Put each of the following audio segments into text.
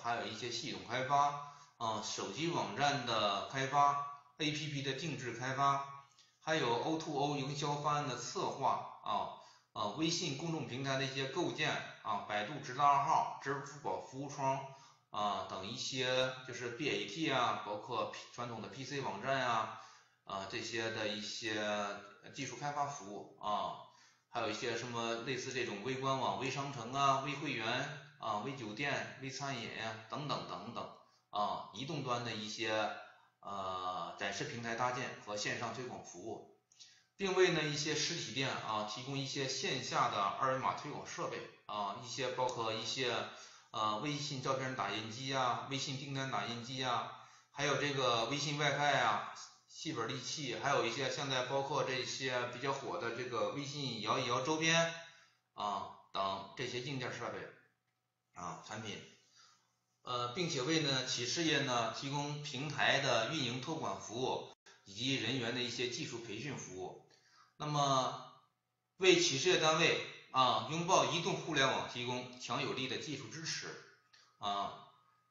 还有一些系统开发，手机网站的开发，APP 的定制开发，还有 O2O 营销方案的策划微信公众平台的一些构建百度直达号、支付宝服务窗等一些就是 BAT 包括传统的 PC 网站这些的一些技术开发服务还有一些什么类似这种微官网、微商城微会员微酒店、微餐饮等等等等移动端的一些展示平台搭建和线上推广服务。并为呢一些实体店提供一些线下的二维码推广设备一些包括一些微信照片打印机微信订单打印机还有这个微信 WiFi细本利器，还有一些现在包括这些比较火的这个微信摇一摇周边等这些硬件设备产品并且为呢企事业呢提供平台的运营托管服务以及人员的一些技术培训服务。那么为企事业单位拥抱移动互联网提供强有力的技术支持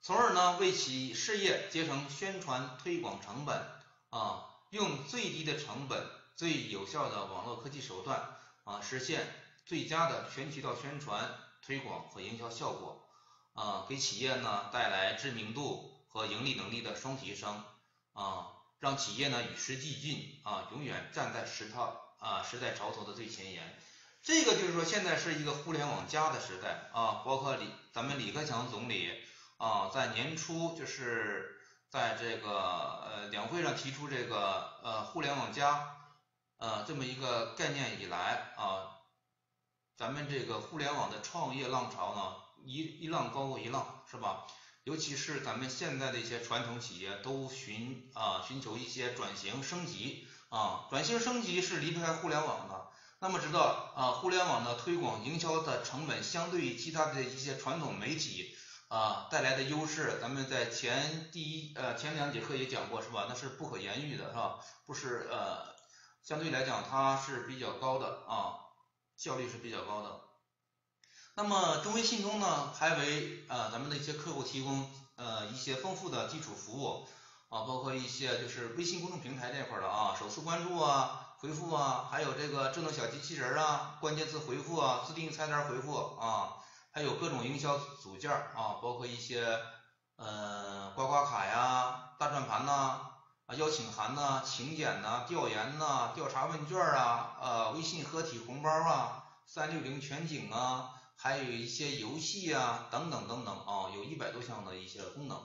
从而呢为企事业节省宣传推广成本用最低的成本、最有效的网络科技手段实现最佳的全渠道宣传、推广和营销效果给企业呢带来知名度和盈利能力的双提升让企业呢与时俱进永远站在时代潮头的最前沿。这个就是说现在是一个互联网加的时代包括咱们李克强总理在年初就是在这个两会上提出这个互联网加这么一个概念以来咱们这个互联网的创业浪潮呢一浪高过一浪是吧？尤其是咱们现在的一些传统企业都寻求一些转型升级转型升级是离不开互联网的。那么知道互联网的推广营销的成本相对于其他的一些传统媒体带来的优势，咱们在前两节课也讲过是吧？那是不可言喻的是吧？不是相对来讲它是比较高的效率是比较高的。那么中微信通呢还为咱们的一些客户提供一些丰富的基础服务包括一些就是微信公众平台这块的首次关注回复还有这个智能小机器人关键词回复自定义菜单回复还有各种营销组件包括一些刮刮卡大转盘邀请函请柬调研调查问卷微信合体红包360全景还有一些游戏等等等等有100多项的一些功能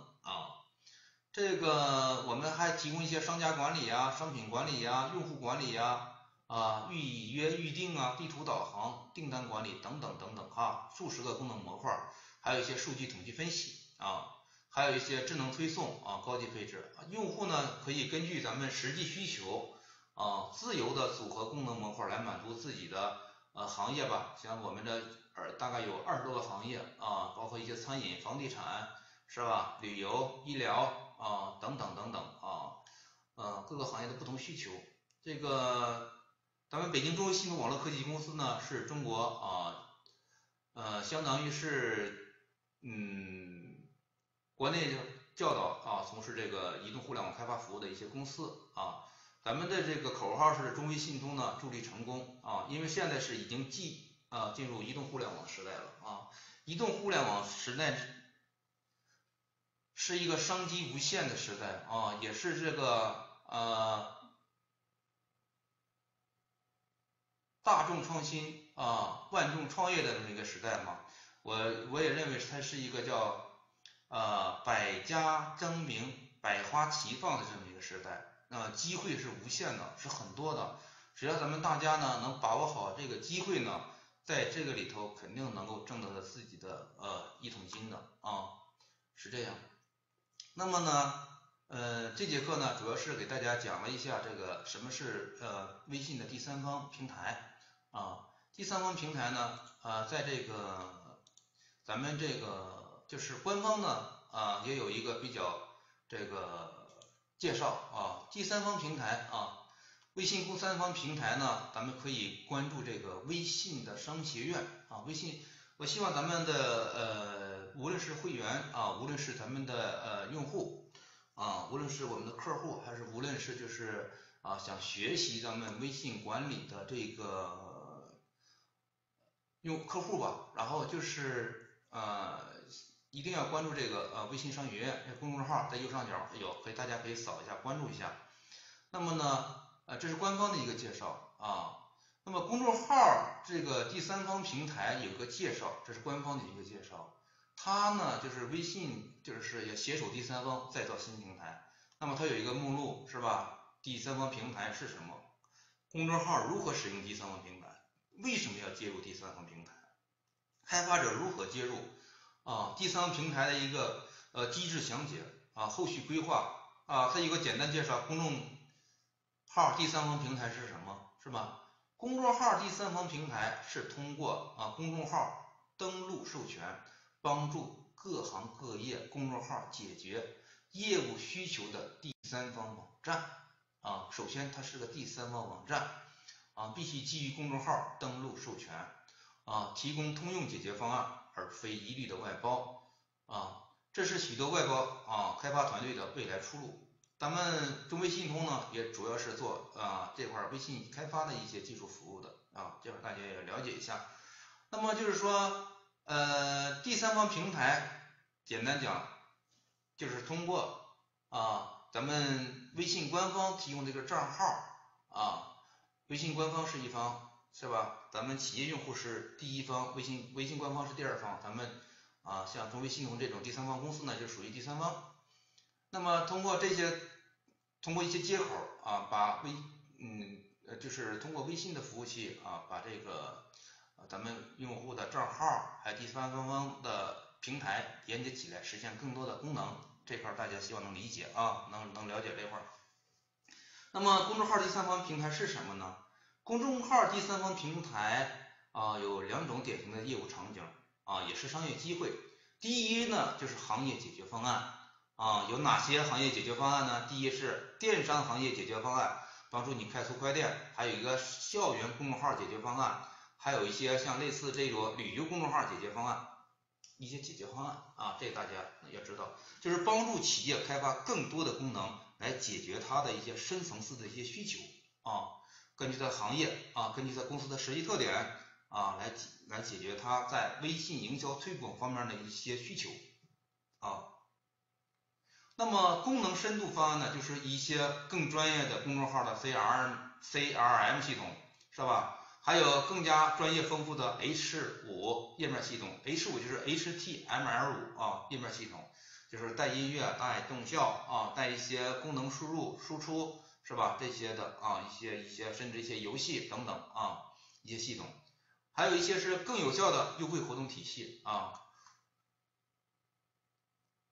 这个我们还提供一些商家管理商品管理用户管理预约预订地图导航订单管理等等等等数十个功能模块，还有一些数据统计分析还有一些智能推送高级配置用户呢可以根据咱们实际需求自由的组合功能模块来满足自己的行业吧。像我们的大概有20多个行业包括一些餐饮、房地产是吧？旅游、医疗等等等等各个行业的不同需求。这个咱们北京中微信通网络科技公司呢是中国相当于是国内较早从事这个移动互联网开发服务的一些公司咱们的这个口号是中微信通呢助力成功因为现在是已经进入移动互联网时代了移动互联网时代是一个商机无限的时代也是这个大众创新万众创业的这么一个时代嘛。我也认为它是一个叫百家争鸣、百花齐放的这么一个时代机会是无限的，是很多的。只要咱们大家呢能把握好这个机会呢，在这个里头肯定能够挣得到自己的一桶金的是这样。那么呢这节课呢主要是给大家讲了一下这个什么是微信的第三方平台第三方平台呢在这个咱们这个就是官方呢也有一个比较这个介绍第三方平台微信第三方平台呢咱们可以关注这个微信的商学院微信，我希望咱们的无论是会员啊，无论是咱们的用户啊，无论是我们的客户，还是无论是就是想学习咱们微信管理的这个用客户吧，然后就是一定要关注这个微信商学院这公众号，在右上角有，大家可以扫一下关注一下。那么呢这是官方的一个介绍啊。那么公众号这个第三方平台有个介绍，这是官方的一个介绍。它呢就是微信就是也携手第三方再造新平台。那么它有一个目录是吧？第三方平台是什么？公众号如何使用第三方平台？为什么要接入第三方平台？开发者如何接入第三方平台的一个机制详解后续规划它有个简单介绍。公众号第三方平台是什么？是吧？公众号第三方平台是通过公众号登录授权，帮助各行各业公众号解决业务需求的第三方网站首先它是个第三方网站必须基于公众号登录授权提供通用解决方案，而非一律的外包这是许多外包开发团队的未来出路。咱们中微信通呢，也主要是做这块微信开发的一些技术服务的这块大家也了解一下。那么就是说第三方平台简单讲就是通过咱们微信官方提供这个账号微信官方是一方是吧？咱们企业用户是第一方，微信官方是第二方，咱们像中微信通这种第三方公司呢就属于第三方。那么通过一些接口把就是通过微信的服务器把这个咱们用户的账号还有第三方的平台连接起来，实现更多的功能。这块大家希望能理解能了解这块。那么公众号第三方平台是什么呢？公众号第三方平台有两种典型的业务场景也是商业机会。第一呢就是行业解决方案有哪些行业解决方案呢？第一是电商行业解决方案，帮助你快速快店，还有一个校园公众号解决方案，还有一些像类似这种旅游公众号解决方案，一些解决方案这个大家要知道，就是帮助企业开发更多的功能来解决它的一些深层次的一些需求根据它行业根据它公司的实际特点来解决它在微信营销推广方面的一些需求那么功能深度方案呢，就是一些更专业的公众号的 CRM 系统是吧？还有更加专业丰富的 H5 页面系统， H5 就是 HTML5 页面系统，就是带音乐带动效带一些功能输入输出是吧？这些的一些甚至一些游戏等等一些系统，还有一些是更有效的优惠活动体系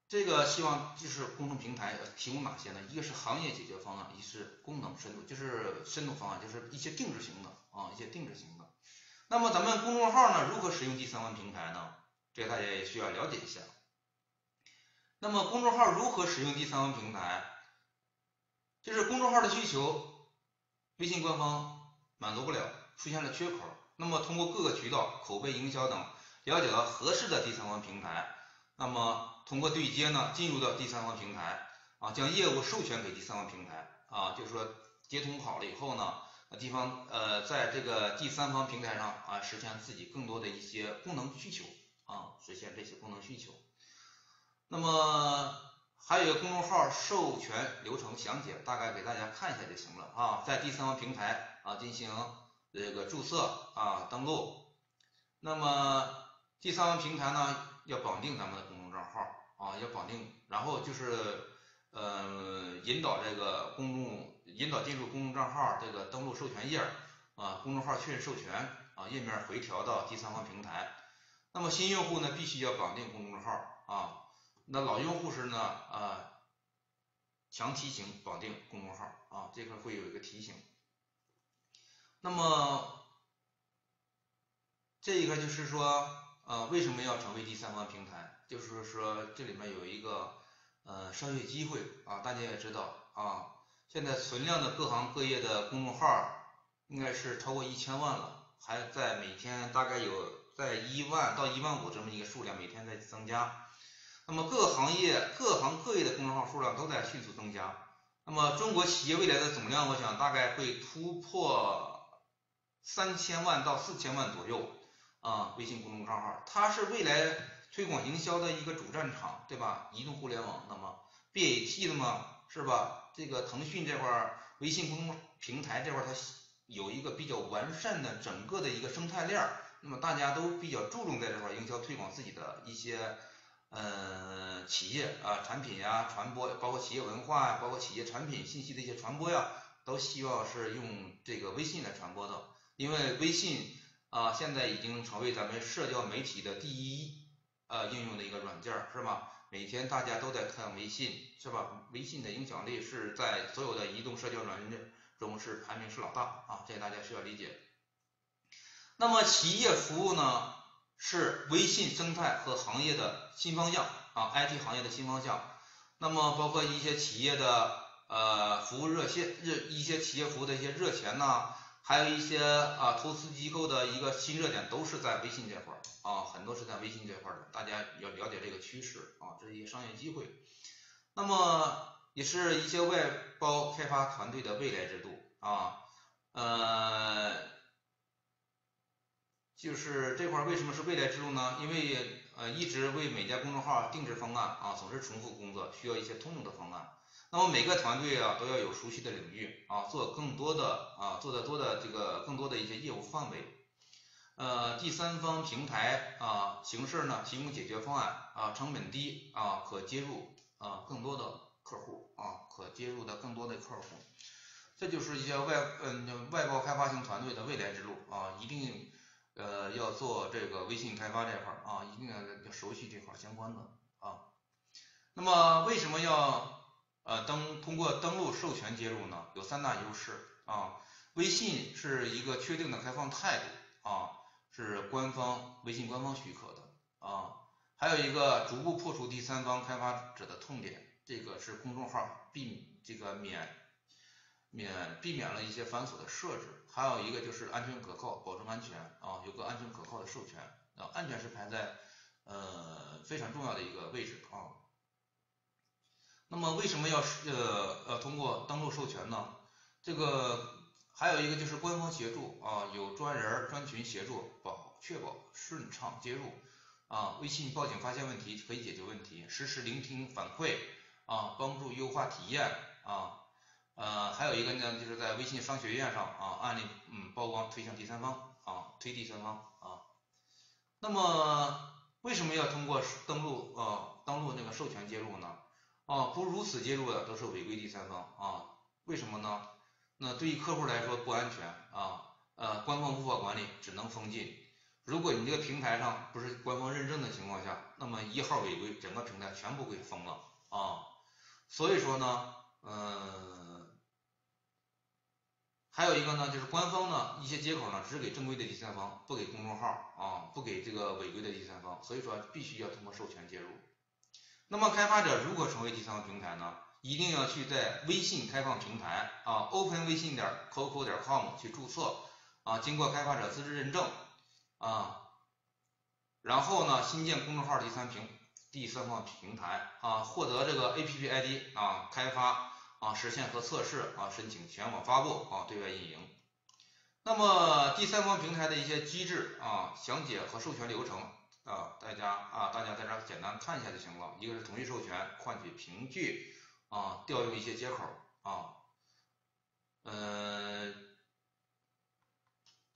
这个希望就是公众平台提供哪些呢？一个是行业解决方案，一是功能深度，就是深度方案，就是一些定制型的一些定制型的。那么咱们公众号呢如何使用第三方平台呢？这个大家也需要了解一下。那么公众号如何使用第三方平台？就是公众号的需求微信官方满足不了，出现了缺口，那么通过各个渠道口碑营销等了解到合适的第三方平台，那么通过对接呢进入到第三方平台将业务授权给第三方平台就是说接通好了以后呢在这个第三方平台上实现自己更多的一些功能需求实现这些功能需求。那么还有一个公众号授权流程详解，大概给大家看一下就行了在第三方平台进行这个注册登录。那么第三方平台呢要绑定咱们的公众账号要绑定，然后就是引导进入公众账号这个登录授权页公众号确认授权页面回调到第三方平台。那么新用户呢必须要绑定公众号那老用户时呢强提醒绑定公众号这块会有一个提醒。那么这个就是说为什么要成为第三方平台？就是说这里面有一个商业机会大家也知道现在存量的各行各业的公众号应该是超过1000万了，还在每天大概有在1万到1万5这么一个数量，每天在增加。那么各行各业的公众号数量都在迅速增加。那么中国企业未来的总量，我想大概会突破3000万到4000万左右啊，微信公众账号，它是未来推广营销的一个主战场，对吧？移动互联网，那么 BAT 的嘛，是吧？这个腾讯这块微信公众平台这块它有一个比较完善的整个的一个生态链，那么大家都比较注重在这块营销推广自己的一些企业啊产品呀传播，包括企业文化呀，包括企业产品信息的一些传播呀，都希望是用这个微信来传播的。因为微信现在已经成为咱们社交媒体的第一应用的一个软件，是吧？每天大家都在看微信，是吧？微信的影响力是在所有的移动社交软件中是排名是老大啊，这个大家需要理解。那么企业服务呢，是微信生态和行业的新方向啊 ，IT 行业的新方向。那么包括一些企业的服务热线，一些企业服务的一些热钱呐，还有一些投资机构的一个新热点，都是在微信这块啊，很多是在微信这块的，大家要了解这个趋势啊，这是一个商业机会。那么也是一些外包开发团队的未来之路啊，就是这块为什么是未来之路呢？因为一直为每家公众号定制方案啊，总是重复工作，需要一些通用的方案。那么每个团队啊都要有熟悉的领域啊，做更多的做得多的这个更多的一些业务范围。第三方平台形式呢，提供解决方案成本低可接入更多的客户可接入的更多的客户。这就是一些外包开发型团队的未来之路一定要做这个微信开发这块一定要熟悉这块相关的那么为什么要通过登录授权接入呢？有3大优势微信是一个确定的开放态度是微信官方许可的还有一个逐步破除第三方开发者的痛点，这个是公众号避免了一些繁琐的设置，还有一个就是安全可靠，保证安全有个安全可靠的授权安全是排在非常重要的一个位置那么为什么要通过登录授权呢？这个还有一个就是官方协助有专人专群协助确保顺畅接入微信报警发现问题可以解决问题，实时聆听反馈帮助优化体验还有一个呢，就是在微信商学院上案例曝光推向第三方推第三方那么为什么要通过登录那个授权接入呢？不如此接入的都是违规第三方为什么呢？那对于客户来说不安全官方无法管理，只能封禁。如果你这个平台上不是官方认证的情况下，那么1号违规，整个平台全部给封了所以说呢还有一个呢，就是官方呢一些接口呢只给正规的第三方，不给公众号不给这个违规的第三方，所以说必须要通过授权接入。那么开发者如何成为第三方平台呢？一定要去在微信开放平台open 微信.coco.com 去注册经过开发者资质认证然后呢新建公众号第三方平台获得这个 APP ID 开发实现和测试申请全网发布对外运营。那么第三方平台的一些机制详解和授权流程大家在这简单看一下就行了。一个是同意授权，换取凭据调用一些接口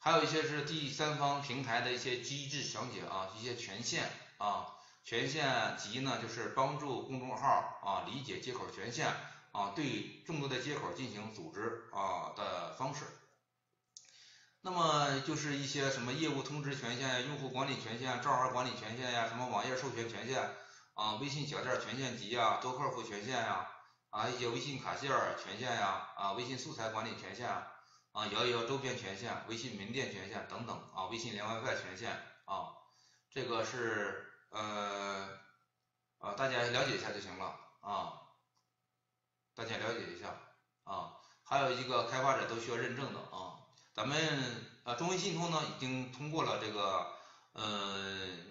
还有一些是第三方平台的一些机制详解一些权限权限及呢就是帮助公众号理解接口权限对众多的接口进行组织的方式。那么就是一些什么业务通知权限、用户管理权限、账号管理权限呀，什么网页授权权限微信小件权限集多客户权限一些微信卡件权限微信素材管理权限111周边权限、微信门店权限等等微信连 WiFi 权限这个是大家了解一下就行了大家了解一下还有一个开发者都需要认证的咱们中微信通呢已经通过了这个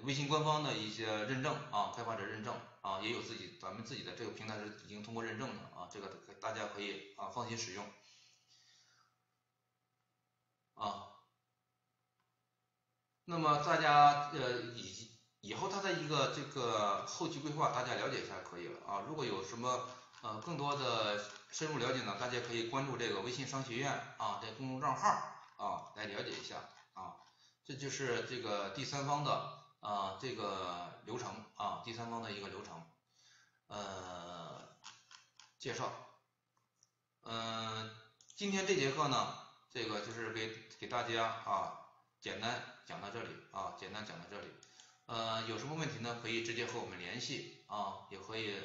微信官方的一些认证啊，开发者认证啊，也有咱们自己的这个平台是已经通过认证的啊，这个大家可以放心使用啊。那么大家以后它的一个这个后期规划，大家了解一下可以了啊。如果有什么更多的深入了解呢，大家可以关注这个微信商学院啊这公众账号啊来了解一下啊。这就是这个第三方的这个流程啊，第三方的一个流程介绍。今天这节课呢，这个就是给大家简单讲到这里啊，简单讲到这里。有什么问题呢，可以直接和我们联系啊，也可以